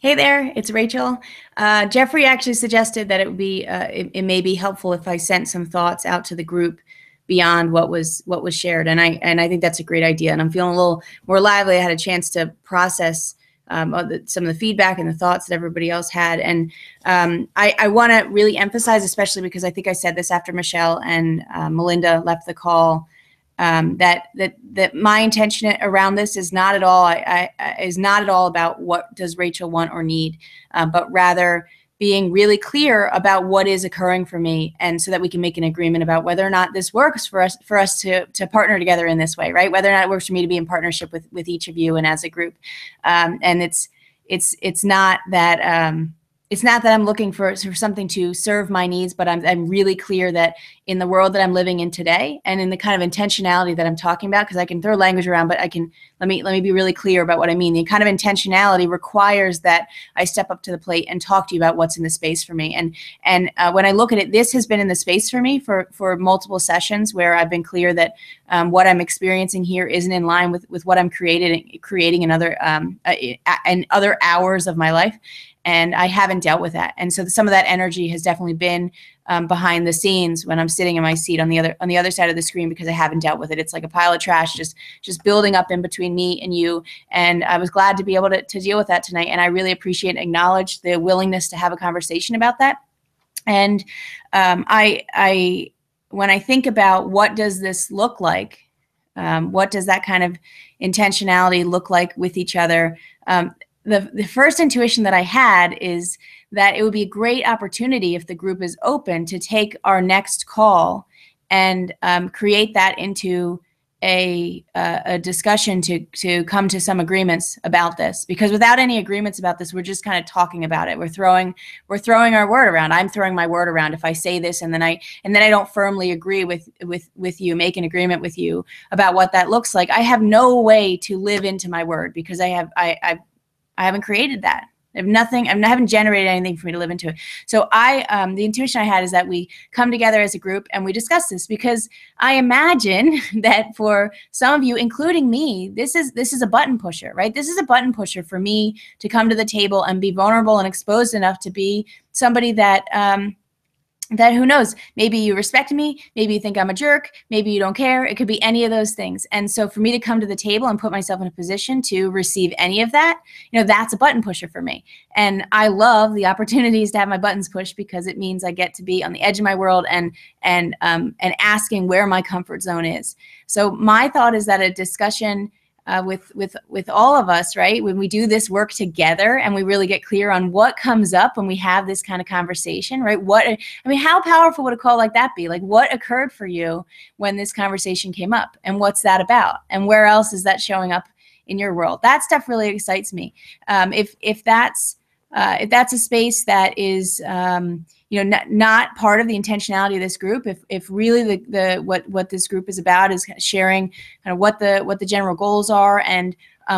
Hey there, it's Rachel. Jeffrey actually suggested that it would be it may be helpful if I sent some thoughts out to the group beyond what was shared, and I think that's a great idea. And I'm feeling a little more lively. I had a chance to process some of the feedback and the thoughts that everybody else had, and I want to really emphasize, especially because I think I said this after Michelle and Melinda left the call. That my intention around this is not at all is not at all about what does Rachel want or need, but rather being really clear about what is occurring for me, and so that we can make an agreement about whether or not this works for us to partner together in this way, right? Whether or not it works for me to be in partnership with each of you and as a group, and it's not that. It's not that I'm looking for something to serve my needs, but I'm really clear that in the world that I'm living in today and in the kind of intentionality that I'm talking about, because I can throw language around, but let me be really clear about what I mean. The kind of intentionality requires that I step up to the plate and talk to you about what's in the space for me. And when I look at it, this has been in the space for me for multiple sessions where I've been clear that what I'm experiencing here isn't in line with what I'm creating in other hours of my life. And I haven't dealt with that. And so some of that energy has definitely been behind the scenes when I'm sitting in my seat on the other side of the screen, because I haven't dealt with it. It's like a pile of trash just building up in between me and you. And I was glad to be able to deal with that tonight. And I really appreciate and acknowledge the willingness to have a conversation about that. And when I think about what does this look like, what does that kind of intentionality look like with each other? The first intuition that I had is that it would be a great opportunity, if the group is open, to take our next call and create that into a discussion to come to some agreements about this. Because without any agreements about this, we're just kind of talking about it. We're throwing our word around. I'm throwing my word around. If I say this and then I don't firmly agree with you, make an agreement with you about what that looks like, I have no way to live into my word, because I haven't created that. I haven't generated anything for me to live into it. So the intuition I had is that we come together as a group and we discuss this, because I imagine that for some of you, including me, this is a button pusher, right? This is a button pusher for me to come to the table and be vulnerable and exposed enough to be somebody that who knows, maybe you respect me, maybe you think I'm a jerk, maybe you don't care. It could be any of those things. And so for me to come to the table and put myself in a position to receive any of that, that's a button pusher for me. And I love the opportunities to have my buttons pushed, because it means I get to be on the edge of my world and asking where my comfort zone is. So my thought is that a discussion with all of us, right? When we do this work together and we really get clear on what comes up when we have this kind of conversation, right? How powerful would a call like that be? Like, what occurred for you when this conversation came up, and what's that about? And where else is that showing up in your world? That stuff really excites me. If that's a space that is, not part of the intentionality of this group, if really what this group is about is sharing kind of what the general goals are, and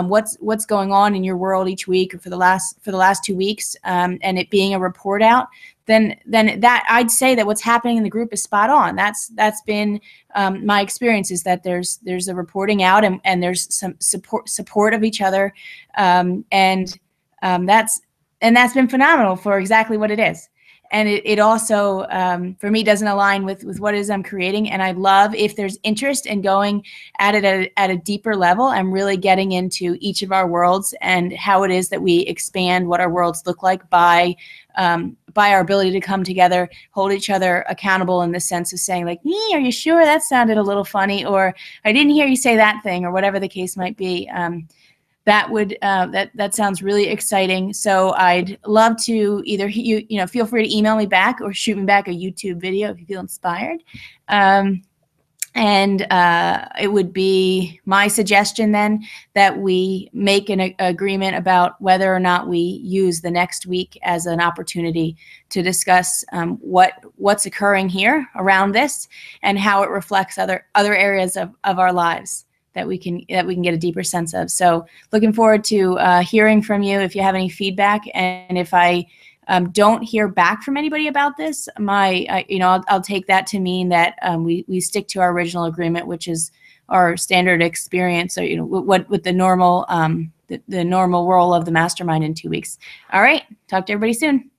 what's going on in your world each week, or for the last 2 weeks, and it being a report out, then that I'd say that what's happening in the group is spot on. That's been my experience, is that there's a reporting out, and there's some support of each other, and that's been phenomenal for exactly what it is. And it also, for me, doesn't align with what it is I'm creating. And I love if there's interest in going at it at a deeper level and really getting into each of our worlds and how it is that we expand what our worlds look like by our ability to come together, hold each other accountable, in the sense of saying, like, are you sure that sounded a little funny? Or I didn't hear you say that thing, or whatever the case might be. That sounds really exciting. So I'd love to either feel free to email me back or shoot me back a YouTube video if you feel inspired. And it would be my suggestion then that we make an agreement about whether or not we use the next week as an opportunity to discuss what's occurring here around this, and how it reflects other areas of our lives that we can get a deeper sense of. So looking forward to hearing from you if you have any feedback. And if I don't hear back from anybody about this, I'll take that to mean that we stick to our original agreement, which is our standard experience, or what the normal the normal role of the mastermind in 2 weeks. All right. Talk to everybody soon.